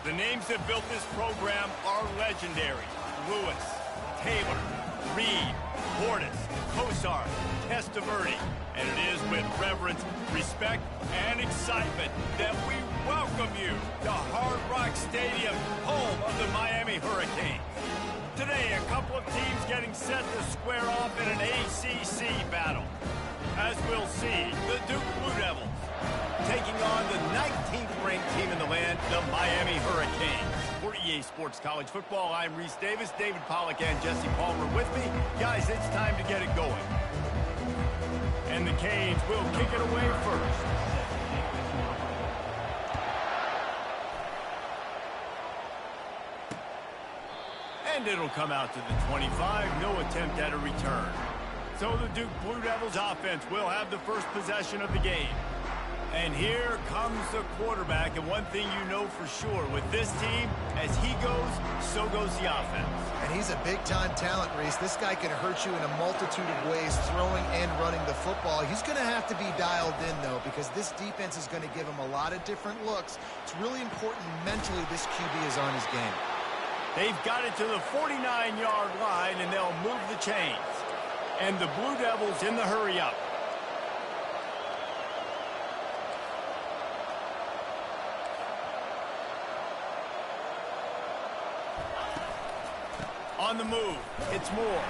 The names that built this program are legendary. Lewis, Taylor, Reed, Portis, Kosar, Testaverde. And it is with reverence, respect, and excitement that we welcome you to Hard Rock Stadium, home of the Miami Hurricanes. Today, a couple of teams getting set to square off in an ACC battle. As we'll see, the Duke Blue Devils taking on the 19th ranked team in the land, the Miami Hurricanes. For EA Sports College Football, I'm Reese Davis, David Pollack, and Jesse Palmer with me. Guys, it's time to get it going. And the Canes will kick it away first. And it'll come out to the 25. No attempt at a return. So the Duke Blue Devils offense will have the first possession of the game. And here comes the quarterback. And one thing you know for sure, with this team, as he goes, so goes the offense. And he's a big-time talent, Reese. This guy can hurt you in a multitude of ways, throwing and running the football. He's going to have to be dialed in, though, because this defense is going to give him a lot of different looks. It's really important mentally this QB is on his game. They've got it to the 49-yard line, and they'll move the chains. And the Blue Devils in the hurry-up. On the move, it's Moore.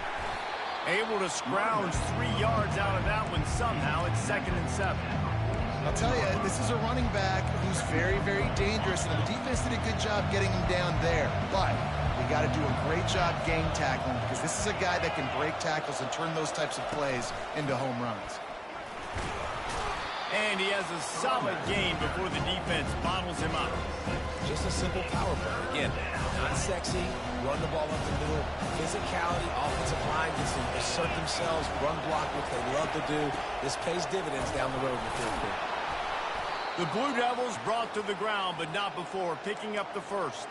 Able to scrounge 3 yards out of that one somehow. It's 2nd and 7. I'll tell you, this is a running back who's very, very dangerous, and the defense did a good job getting him down there. But we got to do a great job game tackling, because this is a guy that can break tackles and turn those types of plays into home runs. And he has a solid gain before the defense bottles him up. Just a simple power play. Again, not sexy, run the ball up the middle, physicality, offensive line gets to assert themselves, run block, which they love to do. This pays dividends down the road in the third quarter. The Blue Devils brought to the ground, but not before picking up the first.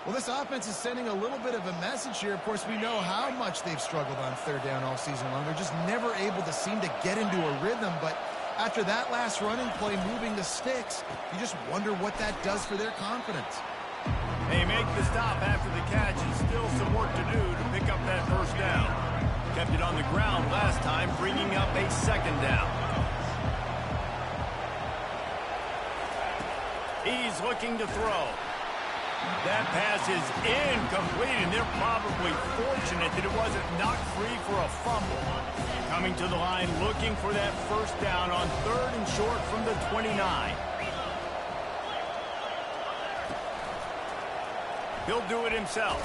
Well, this offense is sending a little bit of a message here. Of course, we know how much they've struggled on third down all season long. They're just never able to seem to get into a rhythm, but after that last running play, moving the sticks, you just wonder what that does for their confidence. They make the stop after the catch, and still some work to do to pick up that first down. Kept it on the ground last time, bringing up a 2nd down. He's looking to throw. That pass is incomplete, and they're probably fortunate that it wasn't knocked free for a fumble. Coming to the line, looking for that first down on 3rd and short from the 29. He'll do it himself.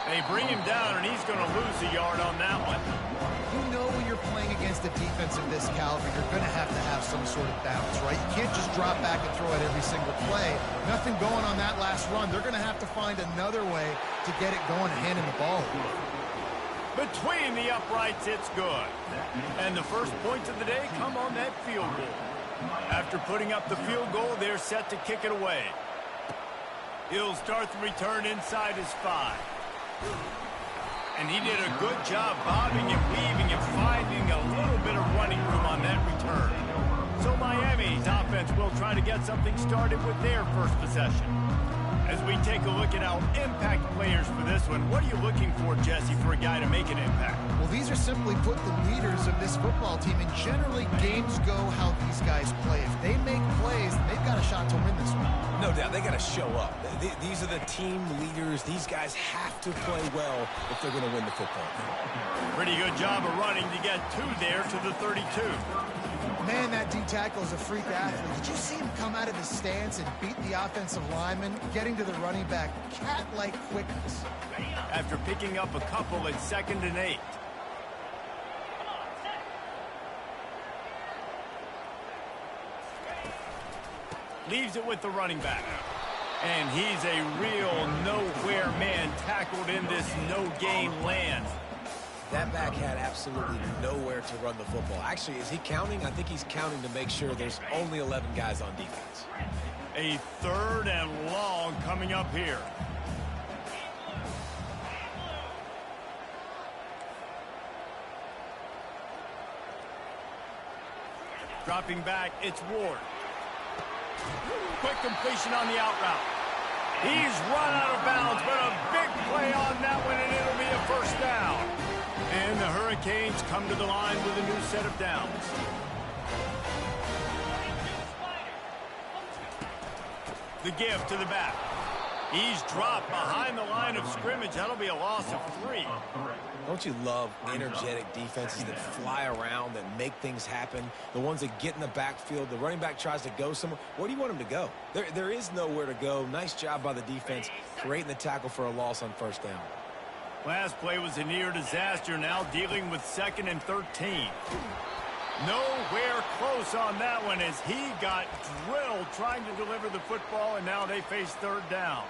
They bring him down, and he's going to lose a yard on that one. You know when you're playing against a defense of this caliber, you're going to have some sort of balance, right? You can't just drop back and throw it every single play. Nothing going on that last run. They're going to have to find another way to get it going and hand him the ball. Between the uprights, it's good. And the first points of the day come on that field goal. After putting up the field goal, they're set to kick it away. He'll start the return inside his 5. And he did a good job bobbing and weaving and finding a little bit of running room on that return. So Miami's offense will try to get something started with their first possession. As we take a look at our impact players for this one, what are you looking for, Jesse, for a guy to make an impact? Well, these are simply put the leaders of this football team, and generally games go how these guys play. If they make plays, they've got a shot to win this one. No doubt, they got to show up. These are the team leaders. These guys have to play well if they're going to win the football game. Pretty good job of running to get 2 there to the 32. Man, that D-tackle is a freak athlete. Did you see him come out of his stance and beat the offensive lineman, getting to the running back? Cat-like quickness. After picking up a couple at 2nd and 8. Leaves it with the running back. And he's a real nowhere man tackled in this no-gain land. That back had absolutely nowhere to run the football. Actually, is he counting? I think he's counting to make sure there's only 11 guys on defense. A 3rd and long coming up here. Dropping back, it's Ward. Quick completion on the out route. He's run out of bounds, but a big play on that one, and it'll be a first down. And the Hurricanes come to the line with a new set of downs. The give to the back. He's dropped behind the line of scrimmage. That'll be a loss of 3. Don't you love energetic defenses that fly around, that make things happen? The ones that get in the backfield, the running back tries to go somewhere. Where do you want him to go? There is nowhere to go. Nice job by the defense, creating the tackle for a loss on first down. Last play was a near disaster, now dealing with 2nd and 13. Nowhere close on that one as he got drilled trying to deliver the football, and now they face 3rd down.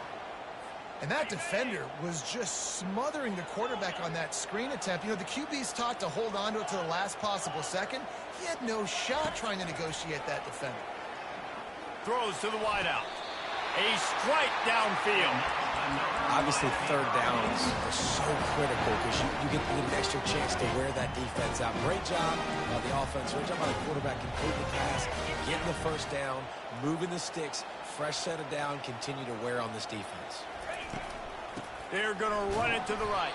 And that defender was just smothering the quarterback on that screen attempt. You know, the QB's taught to hold on to it to the last possible second. He had no shot trying to negotiate that defender. Throws to the wideout. A strike downfield. Obviously, 3rd downs are so critical because you get an extra chance to wear that defense out. Great job by the offense. Great job by the quarterback completing the pass, getting the first down, moving the sticks, fresh set of down, continue to wear on this defense. They're going to run it to the right.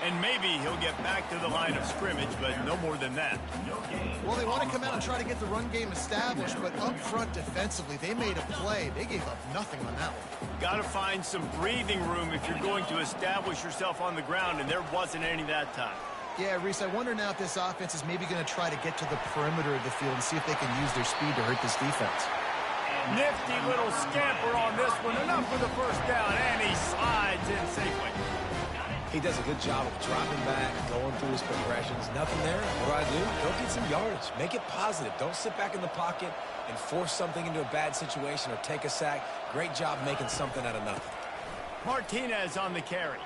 And maybe he'll get back to the line of scrimmage, but no more than that. Well, they want to come out and try to get the run game established, but up front defensively, they made a play. They gave up nothing on that one. Got to find some breathing room if you're going to establish yourself on the ground, and there wasn't any that time. Yeah, Reese, I wonder now if this offense is maybe going to try to get to the perimeter of the field and see if they can use their speed to hurt this defense. Nifty little scamper on this one. Enough for the first down, and he slides in safely. He does a good job of dropping back, going through his progressions. Nothing there. What do? Go get some yardage. Make it positive. Don't sit back in the pocket and force something into a bad situation or take a sack. Great job making something out of nothing. Martinez on the carry.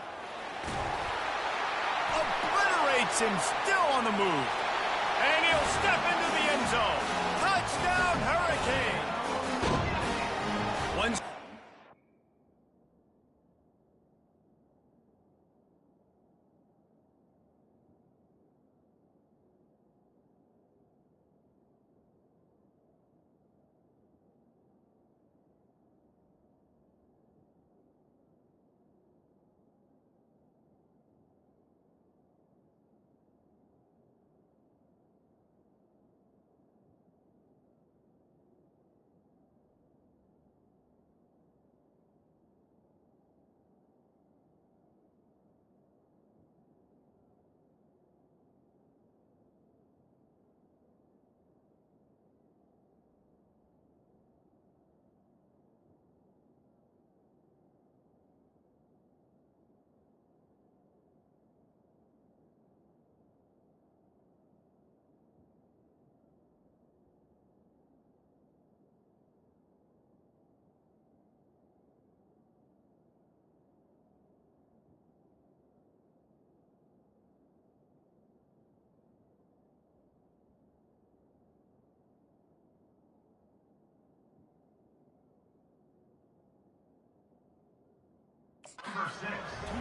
Obliterates him, still on the move. And he'll step into the end zone. Touchdown, Hurricane. One.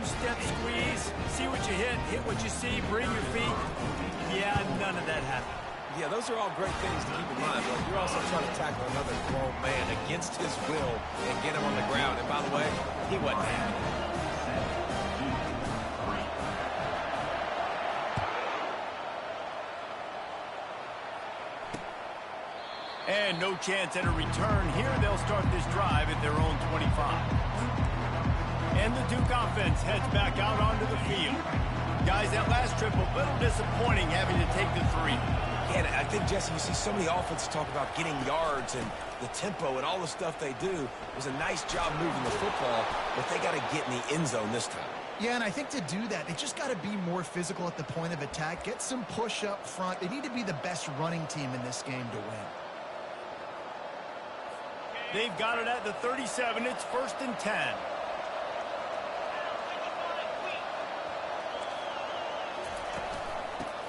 Two-step squeeze, see what you hit what you see, bring your feet. Yeah, none of that happened. Yeah, those are all great things to keep in mind, but you're also trying to tackle another grown man against his will and get him on the ground. And by the way, he wasn't happy. And no chance at a return here. They'll start this drive at their own 25. And the Duke offense heads back out onto the field. Guys, that last trip, a little disappointing having to take the 3. Yeah, and I think, Jesse, you see so many offenses talk about getting yards and the tempo and all the stuff they do. It was a nice job moving the football, but they got to get in the end zone this time. Yeah, and I think to do that, they just got to be more physical at the point of attack, get some push up front. They need to be the best running team in this game to win. They've got it at the 37. It's 1st and 10.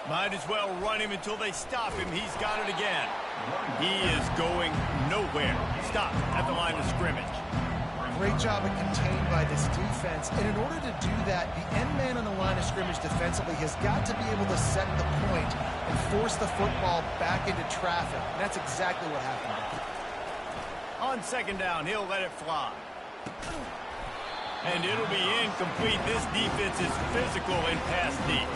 Might as well run him until they stop him. He's got it again. He is going nowhere. Stop at the line of scrimmage. Great job of contained by this defense. And in order to do that, the end man on the line of scrimmage defensively has got to be able to set the point and force the football back into traffic. And that's exactly what happened. On 2nd down, he'll let it fly. And it'll be incomplete. This defense is physical and pass deep.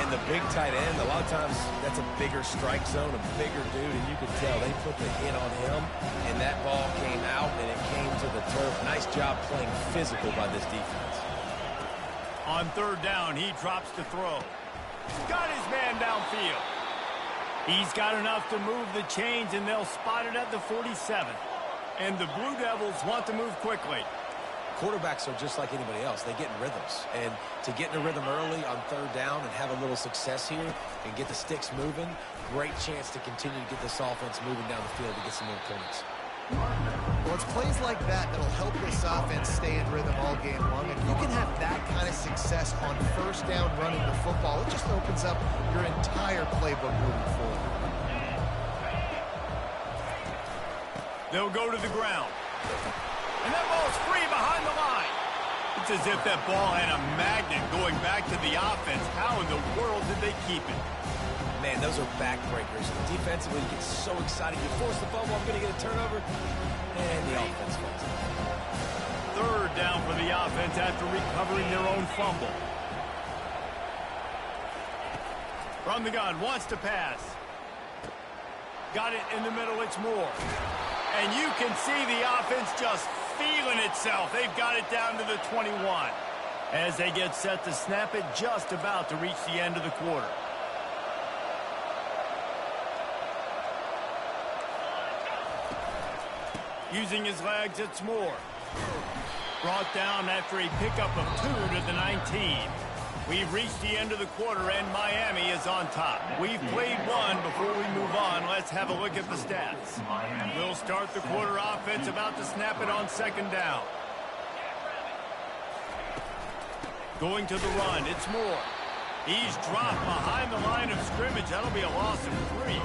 And the big tight end, a lot of times that's a bigger strike zone, a bigger dude, and you could tell they put the hit on him, and that ball came out, and it came to the turf. Nice job playing physical by this defense. On third down, he drops to throw. Got his man downfield. He's got enough to move the chains, and they'll spot it at the 47. And the Blue Devils want to move quickly. Quarterbacks are just like anybody else. They get in rhythms. And to get in a rhythm early on third down and have a little success here and get the sticks moving, great chance to continue to get this offense moving down the field to get some more points. Well, it's plays like that that'll help this offense stay in rhythm all game long. If you can have that kind of success on first down running the football, it just opens up your entire playbook moving forward. They'll go to the ground. And that ball's free behind the line. It's as if that ball had a magnet going back to the offense. How in the world did they keep it? Man, those are backbreakers. Defensively, you get so excited. You force the fumble, I'm going to get a turnover. And the offense falls. Third down for the offense after recovering their own fumble. From the gun, wants to pass. Got it in the middle, it's Moore. And you can see the offense just feeling itself. They've got it down to the 21. As they get set to snap it, just about to reach the end of the quarter. Using his legs, it's Moore. Brought down after a pickup of 2 to the 19. We've reached the end of the quarter, and Miami is on top. We've played one. Before we move on, let's have a look at the stats. We'll start the quarter offense, about to snap it on second down. Going to the run, it's Moore. He's dropped behind the line of scrimmage. That'll be a loss of 3.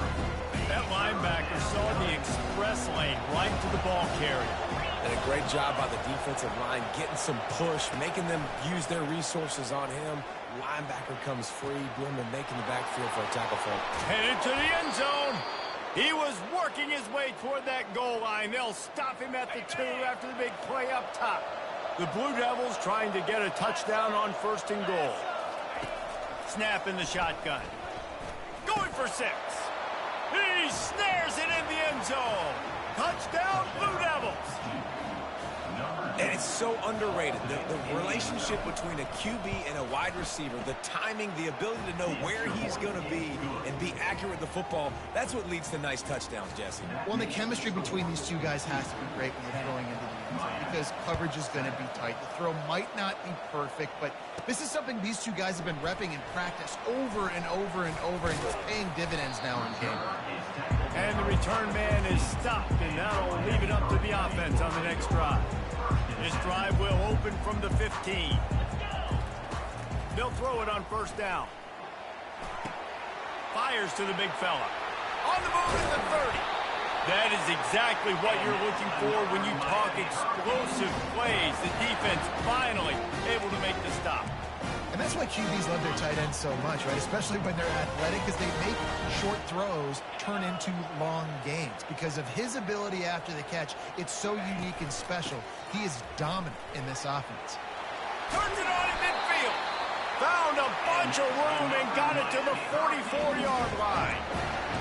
That linebacker saw the express lane right to the ball carrier. And a great job by the defensive line, getting some push, making them use their resources on him. Linebacker comes free, Blum making the backfield for a tackle fault. Headed to the end zone. He was working his way toward that goal line. They'll stop him at the 2 after the big play up top. The Blue Devils trying to get a touchdown on first and goal. Snap in the shotgun. Going for 6. He snares it in the end zone. Touchdown, Blue Devils. And it's so underrated. The relationship between a QB and a wide receiver, the timing, the ability to know where he's going to be and be accurate with the football, that's what leads to nice touchdowns, Jesse. Well, the chemistry between these two guys has to be great when they're throwing into the end zone because coverage is going to be tight. The throw might not be perfect, but this is something these two guys have been repping in practice over and over and over, and it's paying dividends now in game. And the return man is stopped, and that'll leave it up to the offense on the next drive. This drive will open from the 15. They'll throw it on first down. Fires to the big fella. On the move to the 30. That is exactly what you're looking for when you talk explosive plays. The defense finally able to make the stop. And that's why QBs love their tight ends so much, right? Especially when they're athletic, because they make short throws turn into long gains. Because of his ability after the catch, it's so unique and special. He is dominant in this offense. Turns it on in midfield. Found a bunch of room and got it to the 44-yard line.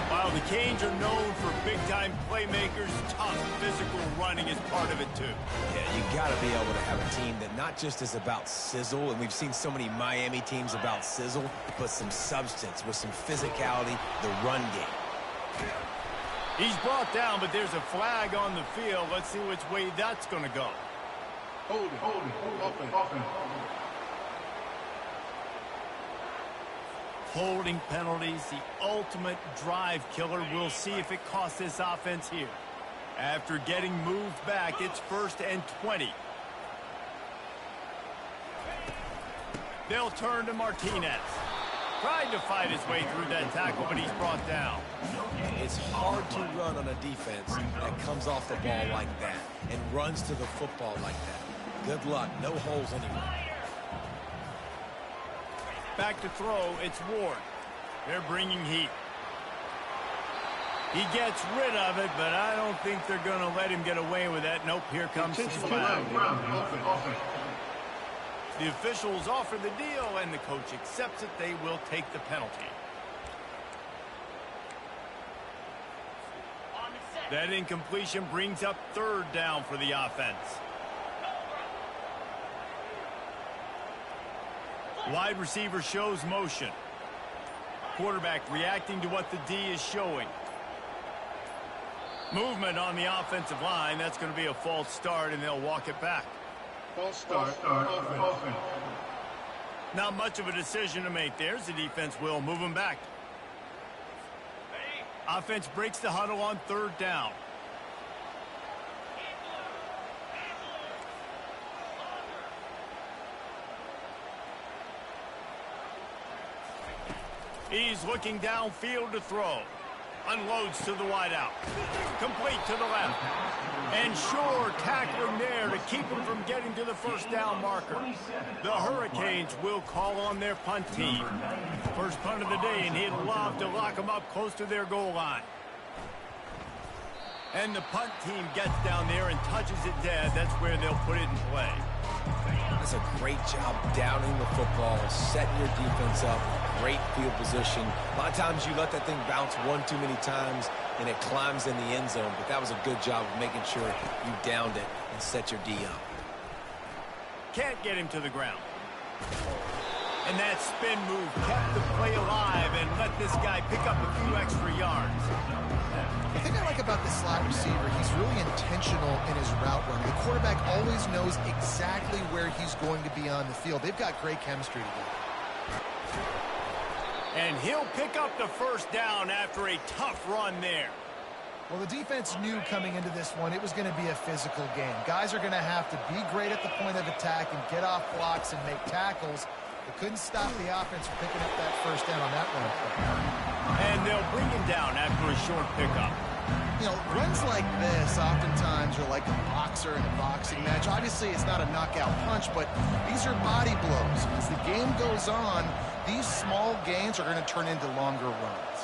While the Canes are known for big-time playmakers, tough physical running is part of it, too. Yeah, you got to be able to have a team that not just is about sizzle, and we've seen so many Miami teams about sizzle, but some substance with some physicality, the run game. He's brought down, but there's a flag on the field. Let's see which way that's going to go. Hold it, open. Holding penalties, the ultimate drive killer. We'll see if it costs this offense here. After getting moved back, it's 1st and 20. They'll turn to Martinez. Tried to fight his way through that tackle, but he's brought down. It's hard to run on a defense that comes off the ball like that and runs to the football like that. Good luck. No holes anywhere. Back to throw, it's Ward. They're bringing heat. He gets rid of it, but I don't think they're going to let him get away with that. Nope, here comes the flag. The officials offer the deal, and the coach accepts it. They will take the penalty. That incompletion brings up third down for the offense. Wide receiver shows motion. Quarterback reacting to what the D is showing. Movement on the offensive line. That's going to be a false start, and they'll walk it back. False start. Offense. Not much of a decision to make there. The defense will move him back. Offense breaks the huddle on third down. He's looking downfield to throw. Unloads to the wideout. Complete to the left. And sure, tackling there to keep him from getting to the first down marker. The Hurricanes will call on their punt team. First punt of the day, and he'd love to lock them up close to their goal line. And the punt team gets down there and touches it dead. That's where they'll put it in play. That's a great job downing the football, setting your defense up, great field position. A lot of times you let that thing bounce one too many times and it climbs in the end zone, but that was a good job of making sure you downed it and set your D up. Can't get him to the ground. And that spin move kept the play alive and let this guy pick up a few extra yards. The thing I like about this slot receiver, he's really intentional in his route run. The quarterback always knows exactly where he's going to be on the field. They've got great chemistry together. And he'll pick up the first down after a tough run there. Well, the defense knew coming into this one it was going to be a physical game. Guys are going to have to be great at the point of attack and get off blocks and make tackles. They couldn't stop the offense from picking up that first down on that run. And they'll bring him down after a short pickup. You know, runs like this oftentimes are like a boxer in a boxing match. Obviously, it's not a knockout punch, but these are body blows. As the game goes on, these small gains are going to turn into longer runs.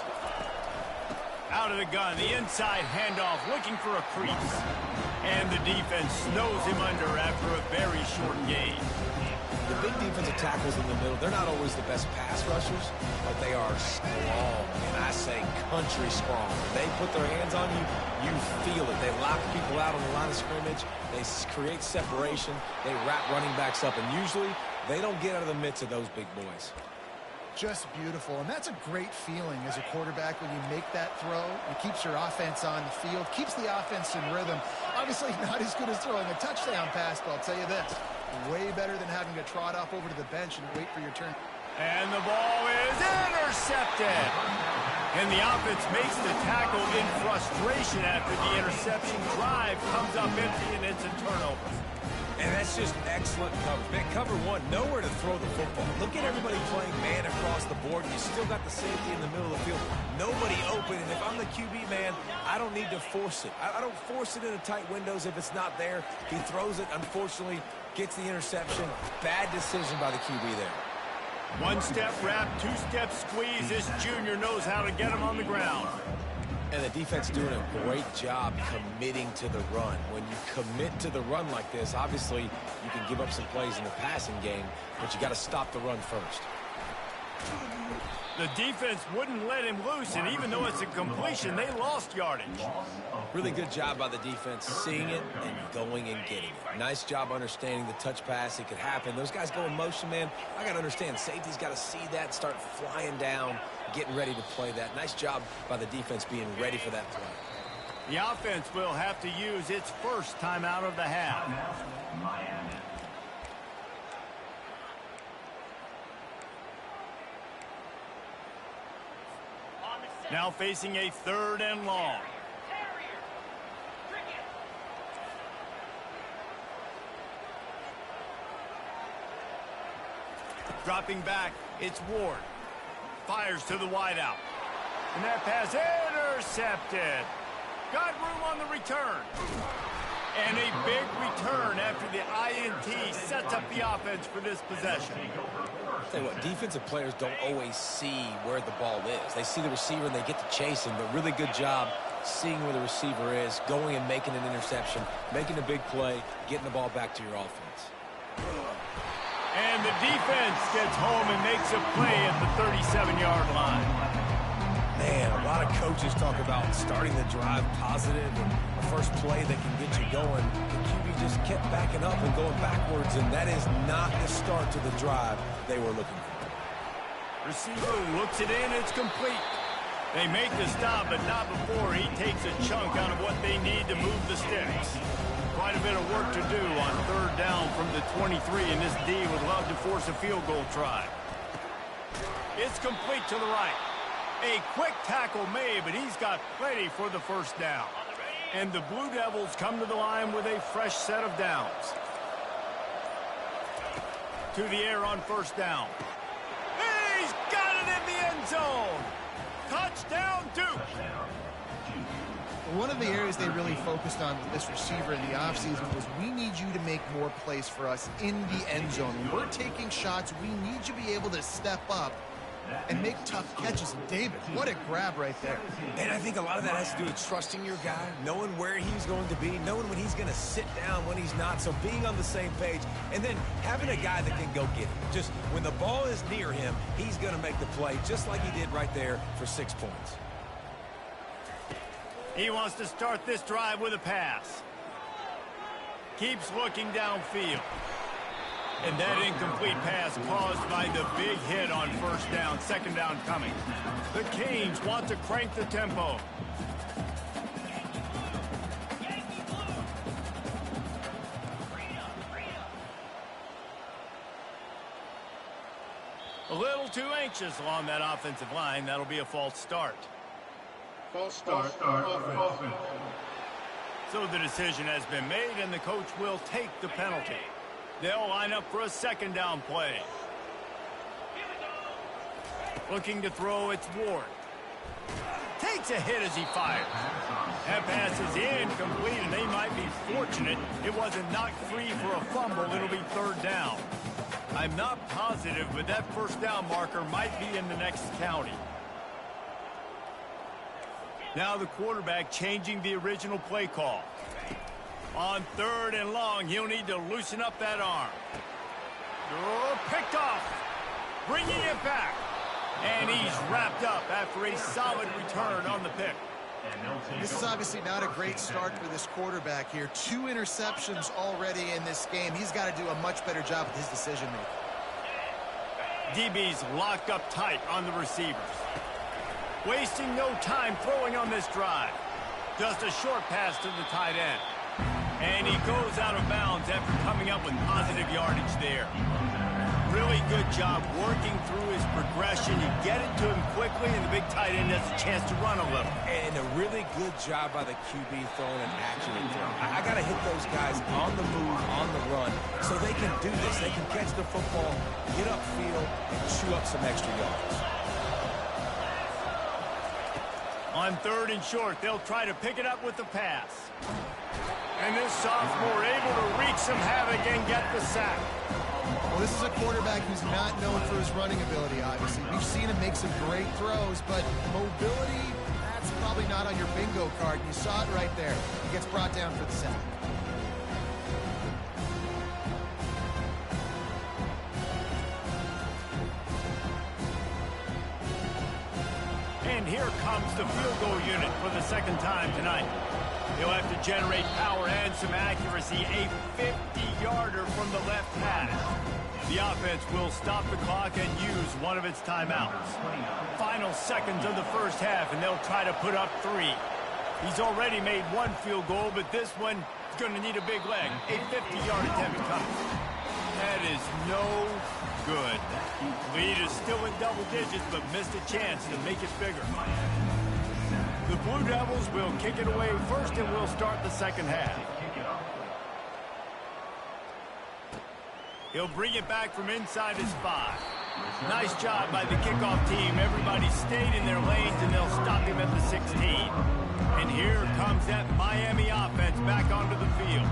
Out of the gun, the inside handoff, looking for a crease. And the defense snows him under after a very short gain. The big defensive tackles in the middle, they're not always the best pass rushers, but they are strong, and I say country strong. They put their hands on you, you feel it. They lock people out on the line of scrimmage. They create separation. They wrap running backs up, and usually they don't get out of the midst of those big boys. Just beautiful, and that's a great feeling as a quarterback when you make that throw. It keeps your offense on the field, keeps the offense in rhythm. Obviously not as good as throwing a touchdown pass, but I'll tell you this, way better than having to trot off over to the bench and wait for your turn. And the ball is intercepted. And the offense makes the tackle in frustration after the interception. Drive comes up empty, and it's a turnover. And that's just excellent coverage. Man, cover one, nowhere to throw the football. Look at everybody playing man across the board. You still got the safety in the middle of the field. Nobody open, and if I'm the QB, man, I don't need to force it. I don't force it into tight windows if it's not there. He throws it, unfortunately, gets the interception. Bad decision by the QB there. One-step wrap, two-step squeeze. This junior knows how to get him on the ground. And the defense doing a great job committing to the run. When you commit to the run like this, obviously you can give up some plays in the passing game, but you got to stop the run first. The defense wouldn't let him loose, and even though it's a completion, they lost yardage. Really good job by the defense, seeing it and going and getting it. Nice job understanding the touch pass. It could happen. Those guys go in motion, man. I got to understand, safety's got to see that, start flying down, getting ready to play that. Nice job by the defense being ready for that play. The offense will have to use its first timeout of the half. Now facing a third and long. Dropping back, it's Ward. Fires to the wideout. And that pass intercepted. Got room on the return. And a big return after the INT sets up the offense for this possession. I'll tell you what, defensive players don't always see where the ball is. They see the receiver and they get to chase him, but really good job seeing where the receiver is, going and making an interception, making a big play, getting the ball back to your offense. And the defense gets home and makes a play at the 37-yard line. Man, a lot of coaches talk about starting the drive positive and the first play that can get you going. The QB just kept backing up and going backwards, and that is not the start to the drive they were looking for. Receiver looks it in, it's complete. They make the stop, but not before he takes a chunk out of what they need to move the sticks. Quite a bit of work to do on third down from the 23, and this D would love to force a field goal try. It's complete to the right. A quick tackle made, but he's got plenty for the first down. And the Blue Devils come to the line with a fresh set of downs. To the air on first down. He's got it in the end zone. Touchdown, Duke. One of the areas they really focused on with this receiver in the offseason was we need you to make more plays for us in the end zone. When we're taking shots, we need you to be able to step up and make tough catches. And David, what a grab right there. And I think a lot of that has to do with trusting your guy, knowing where he's going to be, knowing when he's going to sit down, when he's not, so being on the same page, and then having a guy that can go get it. Just when the ball is near him, he's going to make the play, just like he did right there for 6 points. He wants to start this drive with a pass. Keeps looking downfield. And that incomplete pass caused by the big hit on first down, second down coming. The Canes want to crank the tempo. A little too anxious along that offensive line. That'll be a false start. False start, offense. So the decision has been made, and the coach will take the penalty. They'll line up for a second down play. Looking to throw, it's Ward. Takes a hit as he fires. That pass is incomplete, and they might be fortunate it wasn't knocked free for a fumble. It'll be third down. I'm not positive, but that first down marker might be in the next county. Now the quarterback changing the original play call. On third and long, he'll need to loosen up that arm. Oh, picked off. Bringing it back. And he's wrapped up after a solid return on the pick. This is obviously not a great start for this quarterback here. 2 interceptions already in this game. He's got to do a much better job with his decision-making. DB's locked up tight on the receivers. Wasting no time throwing on this drive. Just a short pass to the tight end. And he goes out of bounds after coming up with positive yardage there. Really good job working through his progression. You get it to him quickly, and the big tight end has a chance to run a little. And a really good job by the QB throwing an accurate throw. I got to hit those guys on the move, on the run, so they can do this. They can catch the football, get upfield, and chew up some extra yards. On third and short, they'll try to pick it up with the pass. And this sophomore able to wreak some havoc and get the sack. Well, this is a quarterback who's not known for his running ability, obviously. We've seen him make some great throws, but mobility, that's probably not on your bingo card. You saw it right there. He gets brought down for the sack. And here comes the field goal unit for the second time tonight. He'll have to generate power and some accuracy. A 50-yarder from the left hash. The offense will stop the clock and use one of its timeouts. Final seconds of the first half, and they'll try to put up 3. He's already made 1 field goal, but this one is going to need a big leg. A 50-yard attempt coming. That is no good. Lead is still in double digits, but missed a chance to make it bigger. The Blue Devils will kick it away first, and will start the second half. He'll bring it back from inside his 5. Nice job by the kickoff team. Everybody stayed in their lanes, and they'll stop him at the 16. And here comes that Miami offense back onto the field.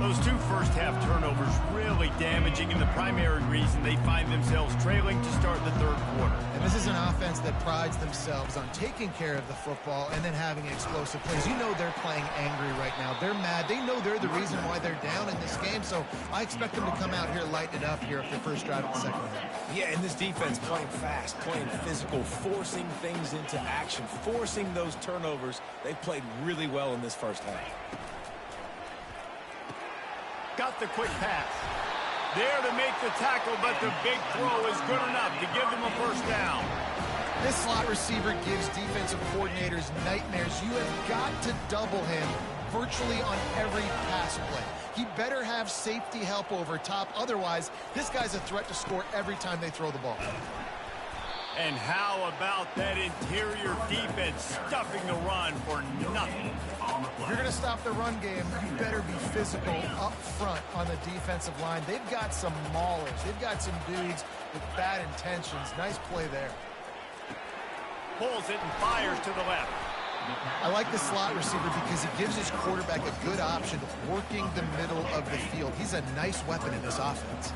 Those two first-half turnovers really damaging, and the primary reason they find themselves trailing to start the third quarter. And this is an offense that prides themselves on taking care of the football and then having explosive plays. You know they're playing angry right now. They're mad. They know they're the reason why they're down in this game, so I expect them to come out here, lighten it up here at the first drive of the second half. Yeah, and this defense playing fast, playing physical, forcing things into action, forcing those turnovers. They've played really well in this first half. Got the quick pass. There to make the tackle, but the big throw is good enough to give them a first down. This slot receiver gives defensive coordinators nightmares. You have got to double him virtually on every pass play. He better have safety help over top. Otherwise, this guy's a threat to score every time they throw the ball. And how about that interior defense stuffing the run for nothing? If you're going to stop the run game, you better be physical up front on the defensive line. They've got some maulers. They've got some dudes with bad intentions. Nice play there. Pulls it and fires to the left. I like the slot receiver because he gives his quarterback a good option of working the middle of the field. He's a nice weapon in this offense.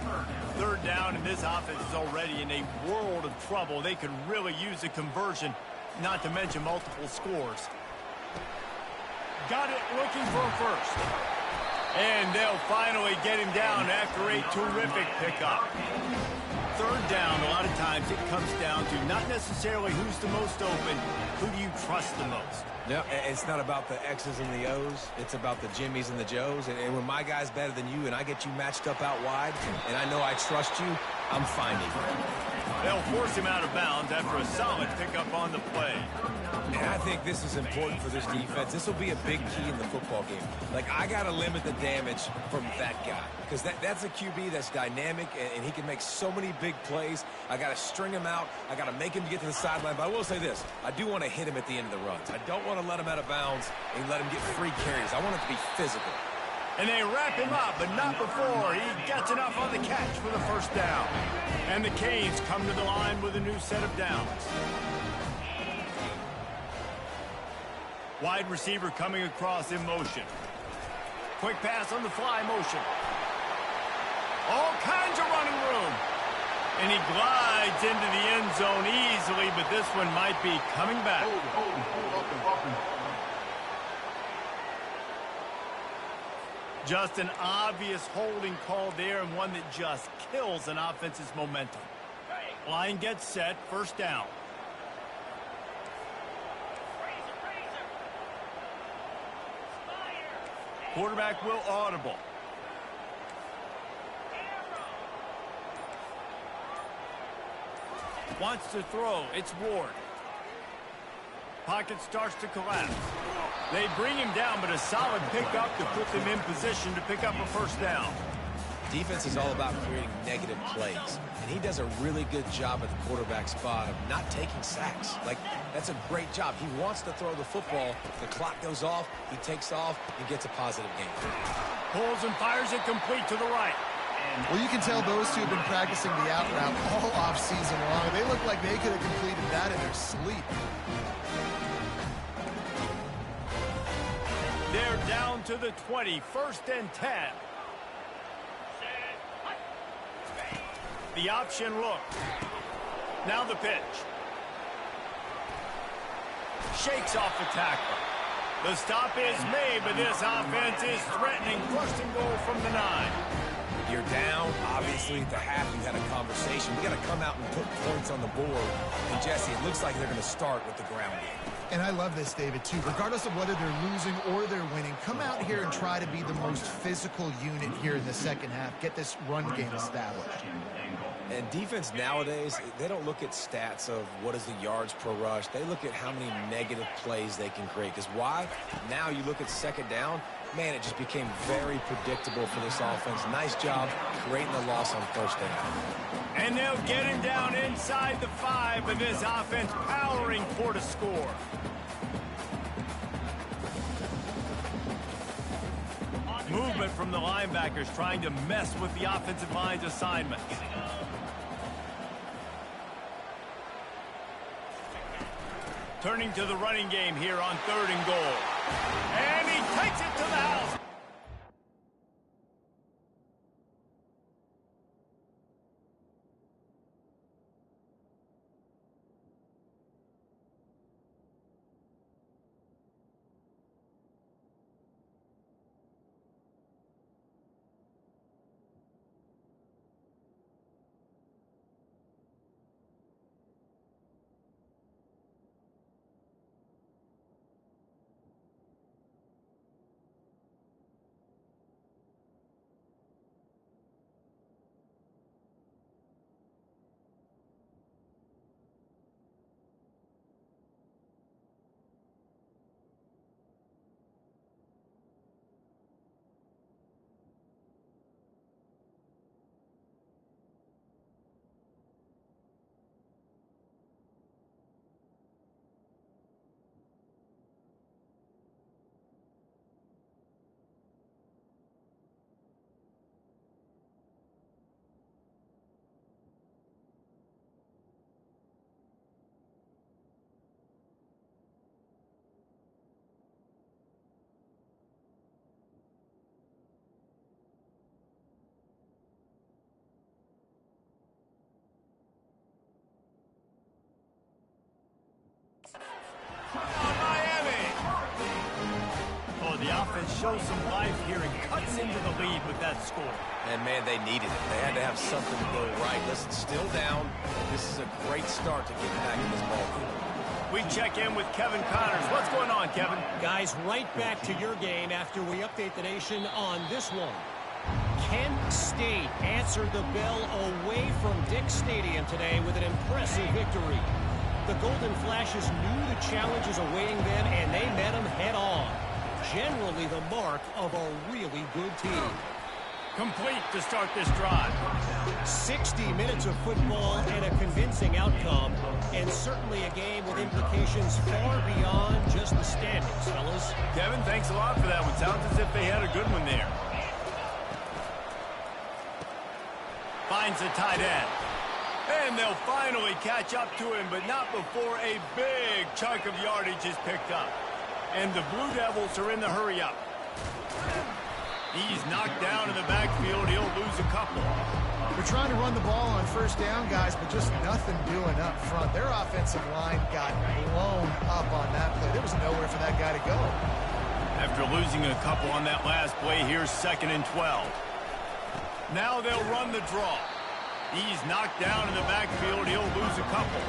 Third down, and this offense is already in a world of trouble. They could really use a conversion, not to mention multiple scores. Got it, looking for a first. And they'll finally get him down after a terrific pickup. Third down, a lot of times it comes down to not necessarily who's the most open, who do you trust the most? No, it's not about the X's and the O's. It's about the Jimmys and the Joes. And when my guy's better than you and I get you matched up out wide and I know I trust you, I'm finding you. They'll force him out of bounds after a solid pickup on the play. And I think this is important for this defense. This will be a big key in the football game. Like, I got to limit the damage from that guy because that's a QB that's dynamic and he can make so many big plays. I got to string him out. I got to make him get to the sideline. But I will say this. I do want to hit him at the end of the runs. I don't want to let him out of bounds and let him get free carries. I want it to be physical. And they wrap him up, but not before he gets enough on the catch for the first down. And the Canes come to the line with a new set of downs. Wide receiver coming across in motion. Quick pass on the fly motion. All kinds of running room. And he glides into the end zone easily, but this one might be coming back. Just an obvious holding call there, and one that just kills an offense's momentum. Line gets set, first down. Quarterback will audible. Wants to throw. It's Ward. Pocket starts to collapse. They bring him down, but a solid pickup to put them in position to pick up a first down. Defense is all about creating negative plays, and he does a really good job at the quarterback spot of not taking sacks. Like, that's a great job. He wants to throw the football. The clock goes off. He takes off and gets a positive gain. Pulls and fires it complete to the right. Well, you can tell those two have been practicing the out route all offseason long. They look like they could have completed that in their sleep. They're down to the 20, first and 10. The option look. Now the pitch. Shakes off the tackle. The stop is made, but this offense is threatening first and goal from the 9. You're down. Obviously, at the half, you had a conversation. We got to come out and put points on the board. And, Jesse, it looks like they're going to start with the ground game. And I love this, David, too. Regardless of whether they're losing or they're winning, come out here and try to be the most physical unit here in the second half. Get this run game established. And defense nowadays, they don't look at stats of what is the yards per rush. They look at how many negative plays they can create. Because why? Now you look at second down, man, it just became very predictable for this offense. Nice job creating the loss on first down. And they'll get him down inside the 5, but this offense powering for the score. Movement from the linebackers trying to mess with the offensive line's assignments. Turning to the running game here on 3rd and goal. And he takes it to the house. The offense shows some life here and cuts into the lead with that score. And, man, they needed it. They had to have something to go right. Listen, still down. This is a great start to getting back in this ball game. We check in with Kevin Connors. What's going on, Kevin? Guys, right back to your game after we update the nation on this one. Kent State answered the bell away from Dick Stadium today with an impressive victory. The Golden Flashes knew the challenges awaiting them, and they met them head-on. Generally the mark of a really good team. Complete to start this drive. 60 minutes of football and a convincing outcome, and certainly a game with implications far beyond just the standings, fellas. Kevin, thanks a lot for that one. Sounds as if they had a good one there. Finds a tight end. And they'll finally catch up to him, but not before a big chunk of yardage is picked up. And the Blue Devils are in the hurry-up. He's knocked down in the backfield. He'll lose a couple. They're trying to run the ball on first down, guys, but just nothing doing up front. Their offensive line got blown up on that play. There was nowhere for that guy to go. After losing a couple on that last play, here's 2nd and 12. Now they'll run the draw. He's knocked down in the backfield. He'll lose a couple.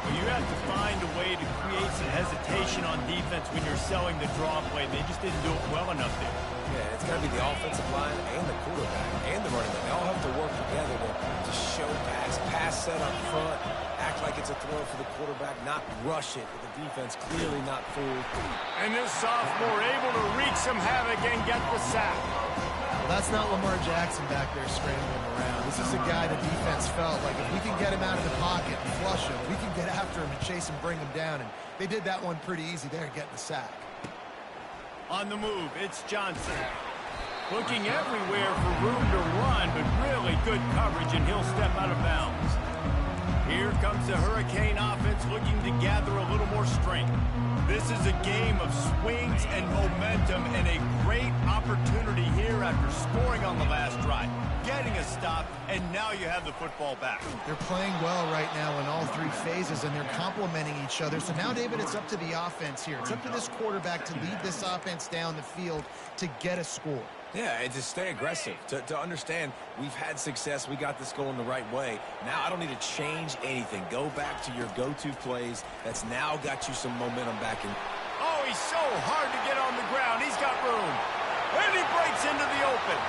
But you have to find a way to create some hesitation on defense when you're selling the draw play. They just didn't do it well enough there. Yeah, it's got to be the offensive line and the quarterback and the running back. They all have to work together to show pass set up front, act like it's a throw for the quarterback, not rush it with the defense clearly not fooled. And this sophomore able to wreak some havoc and get the sack. That's not Lamar Jackson back there scrambling around. This is a guy the defense felt like if we can get him out of the pocket and flush him, we can get after him and chase him, bring him down. And they did that one pretty easy there, getting the sack. On the move, it's Johnson. Looking everywhere for room to run, but really good coverage, and he'll step out of bounds. Here comes the Hurricane offense looking to gather a little more strength. This is a game of swings and momentum and a great opportunity here after scoring on the last drive, getting a stop, and now you have the football back. They're playing well right now in all three phases, and they're complementing each other. So now, David, it's up to the offense here. It's up to this quarterback to lead this offense down the field to get a score. Yeah, and to stay aggressive, to understand we've had success, we got this going the right way. Now I don't need to change anything. Go back to your go-to plays. That's now got you some momentum back in. Oh, he's so hard to get on the ground. He's got room. And he breaks into the open.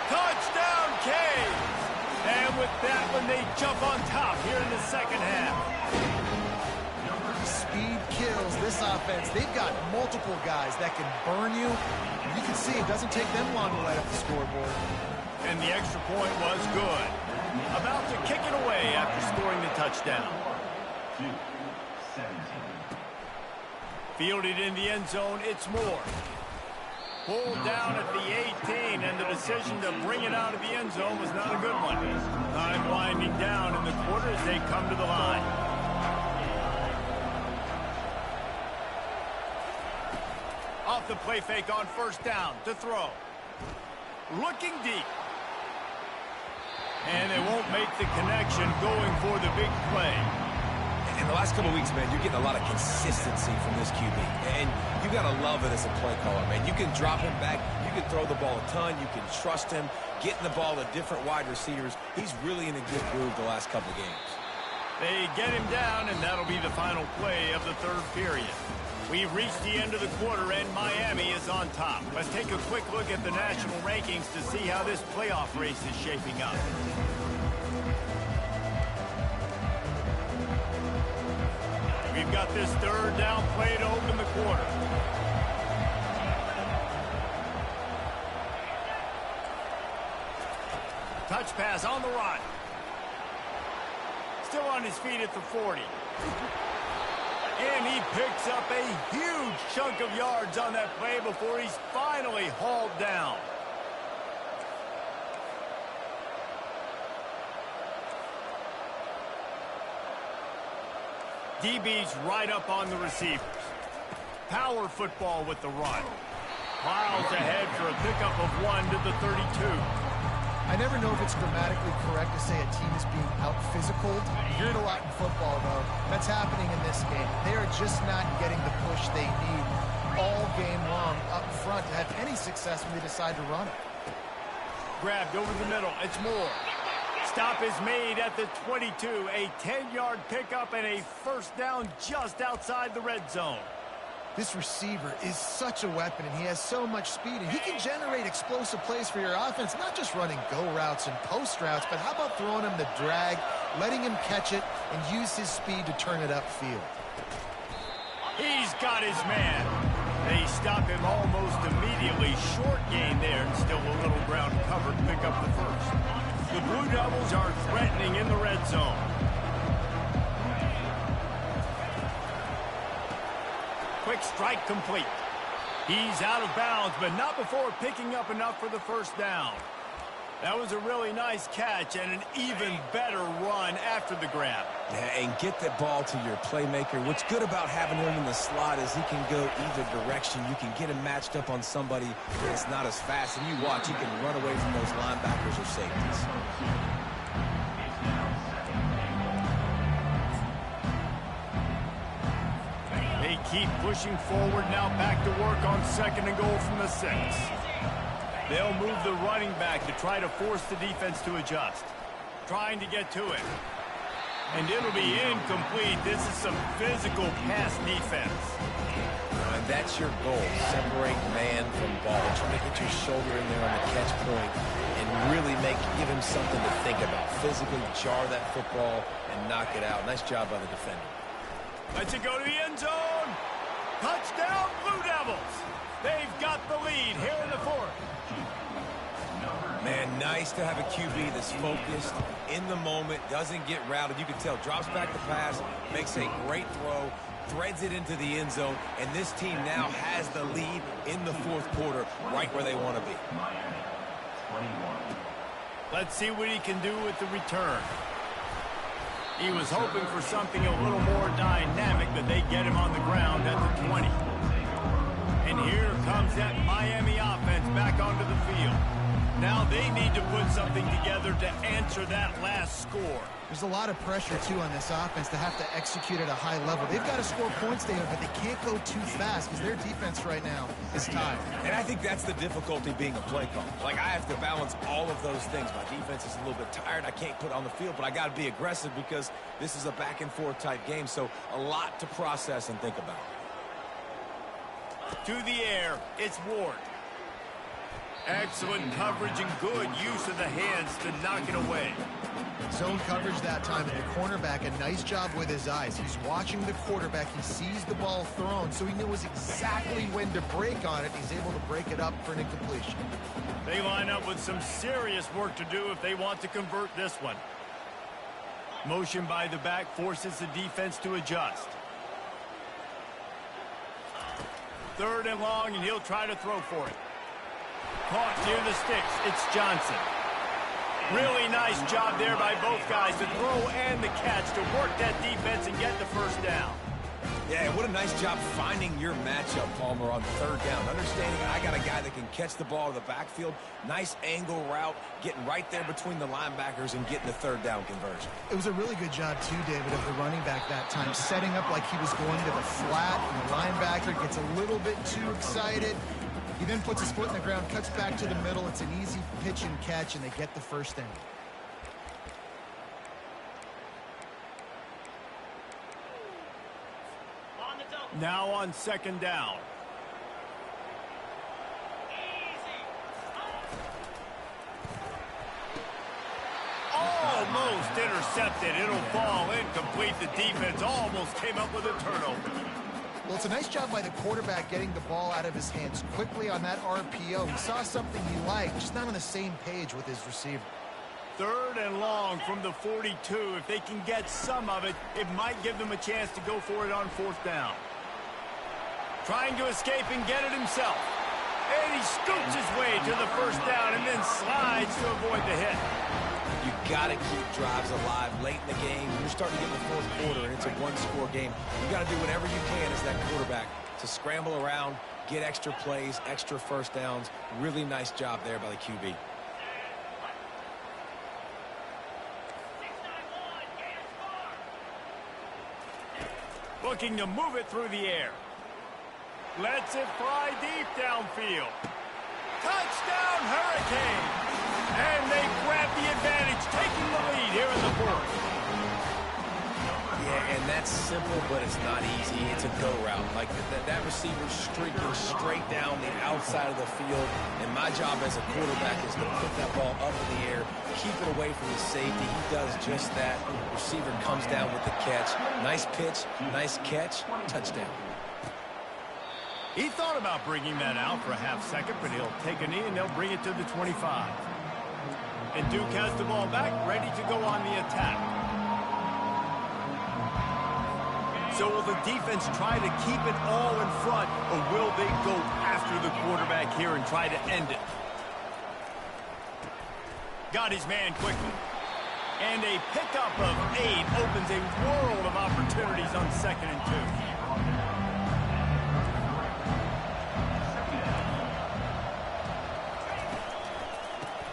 Touchdown, Canes! And with that one, they jump on top here in the second half. Speed kills this offense. They've got multiple guys that can burn you. You can see it doesn't take them long to light up the scoreboard. And the extra point was good. About to kick it away after scoring the touchdown. Fielded in the end zone, it's Moore. Pulled down at the 18, and the decision to bring it out of the end zone was not a good one. Time winding down in the quarter as they come to the line. Off the play fake on first down to throw. Looking deep. And they won't make the connection going for the big play. In the last couple of weeks, man, you're getting a lot of consistency from this QB. And you got to love it as a play caller, man. You can drop him back. You can throw the ball a ton. You can trust him. Getting the ball to different wide receivers. He's really in a good groove the last couple of games. They get him down, and that'll be the final play of the third period. We've reached the end of the quarter, and Miami is on top. Let's take a quick look at the national rankings to see how this playoff race is shaping up. We've got this third down play to open the quarter. Touch pass on the run. Still on his feet at the 40. And he picks up a huge chunk of yards on that play before he's finally hauled down. DB's right up on the receivers. Power football with the run. Miles ahead for a pickup of 1 to the 32. I never know if it's grammatically correct to say a team is being out-physicaled. You hear it a lot in football, though. That's happening in this game. They are just not getting the push they need. all game long up front to have any success when they decide to run it. Grabbed over the middle. It's Moore. Stop is made at the 22. A 10-yard pickup and a first down just outside the red zone. This receiver is such a weapon, and he has so much speed, and he can generate explosive plays for your offense, not just running go routes and post routes, but how about throwing him the drag, letting him catch it, and use his speed to turn it upfield. He's got his man. They stop him almost immediately. Short gain there, and still a little ground covered to pick up the first. The Blue Devils are threatening in the red zone. Quick strike complete. He's out of bounds, but not before picking up enough for the first down. That was a really nice catch and an even better run after the grab. Yeah, and get that ball to your playmaker. What's good about having him in the slot is he can go either direction. You can get him matched up on somebody that's not as fast, and you watch, he can run away from those linebackers or safeties. They keep pushing forward now, back to work on 2nd and goal from the 6. They'll move the running back to try to force the defense to adjust. Trying to get to it. And it'll be incomplete. This is some physical pass defense. And that's your goal. Separate man from ball. Try to get your shoulder in there on the catch point and really give him something to think about. Physically jar that football and knock it out. Nice job by the defender. Lets it go to the end zone. Touchdown, Blue Devils. They've got the lead here in the 4th. Man, nice to have a QB that's focused, in the moment, doesn't get routed. You can tell, drops back the pass, makes a great throw, threads it into the end zone, and this team now has the lead in the 4th quarter, right where they want to be. Let's see what he can do with the return. He was hoping for something a little more dynamic, but they get him on the ground at the 20. And here comes that Miami offense back onto the field. Now they need to put something together to answer that last score. There's a lot of pressure, too, on this offense to have to execute at a high level. They've got to score points, David, but they can't go too fast because their defense right now is tired. And I think that's the difficulty being a play caller. Like, I have to balance all of those things. My defense is a little bit tired. I can't put on the field, but I got to be aggressive because this is a back-and-forth type game, so a lot to process and think about. To the air, it's Ward. Excellent coverage and good use of the hands to knock it away. Zone coverage that time, and the cornerback, a nice job with his eyes. He's watching the quarterback. He sees the ball thrown, so he knows exactly when to break on it. He's able to break it up for an incompletion. They line up with some serious work to do if they want to convert this one. Motion by the back forces the defense to adjust. 3rd and long, and he'll try to throw for it. Caught near the sticks. It's Johnson. Really nice job there by both guys to throw and the catch to work that defense and get the first down. Yeah, what a nice job finding your matchup, Palmer, on 3rd down. Understanding I got a guy that can catch the ball to the backfield. Nice angle route, getting right there between the linebackers and getting the 3rd down conversion. It was a really good job, too, David, of the running back that time, setting up like he was going to the flat, and the linebacker gets a little bit too excited. He then puts his foot in the ground, cuts back to the middle. It's an easy pitch and catch, and they get the first down. Now on 2nd down. Almost intercepted. It'll fall incomplete. The defense almost came up with a turnover. Well, it's a nice job by the quarterback getting the ball out of his hands quickly on that RPO. He saw something he liked, just not on the same page with his receiver. 3rd and long from the 42. If they can get some of it, it might give them a chance to go for it on 4th down. Trying to escape and get it himself. And he scoops his way to the first down and then slides to avoid the hit. You got to keep drives alive late in the game. You're starting to get in the 4th quarter, and it's a one-score game. You got to do whatever you can as that quarterback to scramble around, get extra plays, extra first downs. Really nice job there by the QB. Looking to move it through the air. Lets it fly deep downfield. Touchdown, Hurricane! And they grab the advantage, taking the lead here in the fourth. Yeah, and that's simple, but it's not easy. It's a go route. Like that receiver's streaking straight down the outside of the field, and my job as a quarterback is to put that ball up in the air, keep it away from the safety. He does just that. Receiver comes down with the catch. Nice pitch, nice catch, touchdown. He thought about bringing that out for a half second, but he'll take a knee and they'll bring it to the 25. And Duke has the ball back, ready to go on the attack. So will the defense try to keep it all in front, or will they go after the quarterback here and try to end it? Got his man quickly. And a pickup of 8 opens a world of opportunities on 2nd and 2.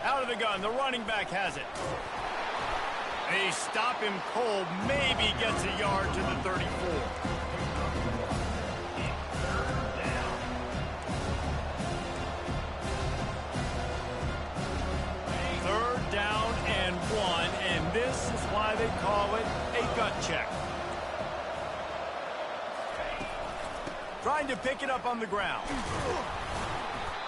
Out of the gun, the running back has it. They stop him cold, maybe gets a yard to the 34. Third down and 1, and this is why they call it a gut check. Trying to pick it up on the ground.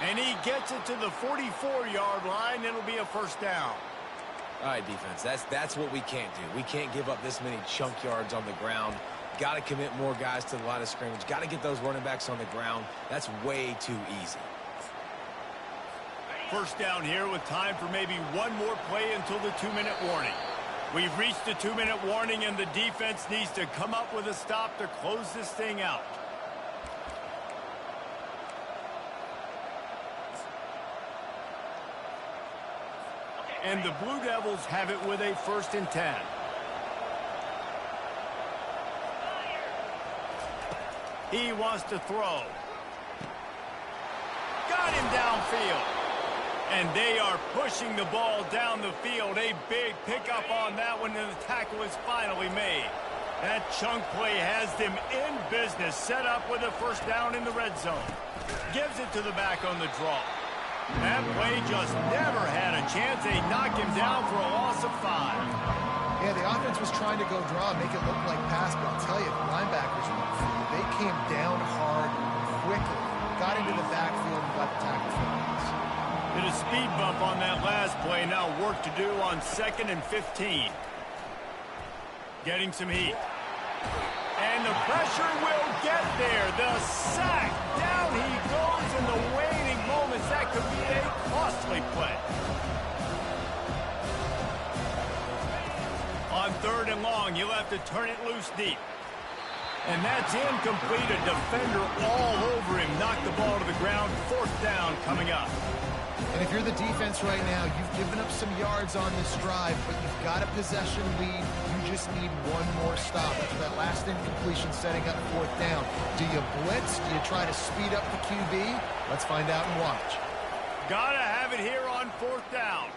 And he gets it to the 44-yard line. It'll be a first down. All right, defense, that's what we can't do. We can't give up this many chunk yards on the ground. Got to commit more guys to the line of scrimmage. Got to get those running backs on the ground. That's way too easy. First down here with time for maybe one more play until the 2-minute warning. We've reached the 2-minute warning, and the defense needs to come up with a stop to close this thing out. And the Blue Devils have it with a 1st and 10. He wants to throw. Got him downfield. And they are pushing the ball down the field. A big pickup on that one, and the tackle is finally made. That chunk play has them in business, set up with a first down in the red zone. Gives it to the back on the draw. That play just never had a chance. They knock him down for a loss of 5. Yeah, the offense was trying to go draw, make it look like pass, but I'll tell you, the linebackers, they came down hard quickly, got into the backfield and got the tackle for us. Did a speed bump on that last play. Now work to do on 2nd and 15. Getting some heat. And the pressure will get there. The sack. Down he goes in the waning moments. That could be a costly play. On 3rd and long, he'll have to turn it loose deep. And that's incomplete. A defender all over him. Knocked the ball to the ground. 4th down coming up. And if you're the defense right now, you've given up some yards on this drive, but you've got a possession lead. You just need one more stop. After that last incompletion setting up 4th down. Do you blitz? Do you try to speed up the QB? Let's find out and watch. Gotta have it here on 4th down.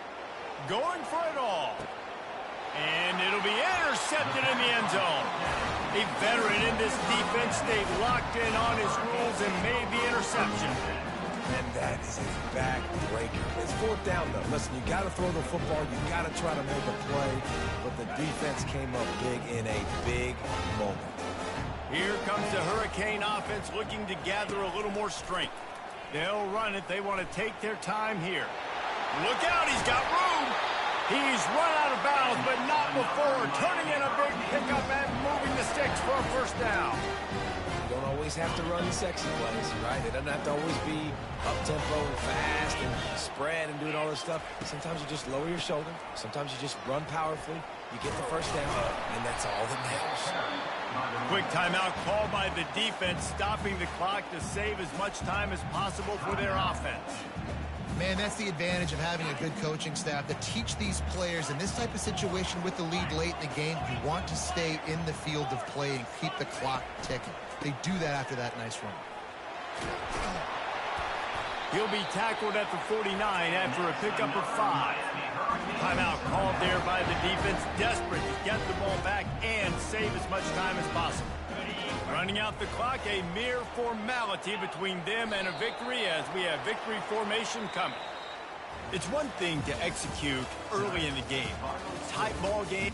Going for it all. And it'll be intercepted in the end zone. A veteran in this defense stayed locked in on his rules and made the interception. And that is a backbreaker. It's 4th down, though. Listen, you got to throw the football. You got to try to make a play. But the defense came up big in a big moment. Here comes the Hurricane offense looking to gather a little more strength. They'll run it. They want to take their time here. Look out. He's got room. He's run out of bounds, but not before. Turning in a big pickup and moving the sticks for a first down. You don't always have to run sexy plays, right? It doesn't have to always be up-tempo and fast and spread and doing all this stuff. Sometimes you just lower your shoulder. Sometimes you just run powerfully. You get the first down, and that's all that matters. Quick timeout called by the defense, stopping the clock to save as much time as possible for their offense. Man, that's the advantage of having a good coaching staff that teach these players in this type of situation with the lead late in the game. You want to stay in the field of play and keep the clock ticking. They do that after that nice run. He'll be tackled at the 49 after a pickup of 5. Timeout called there by the defense, desperate to get the ball back and save as much time as possible. Running Running out the clock, a mere formality between them and a victory as we have victory formation coming. It's one thing to execute early in the game. Tight ball game.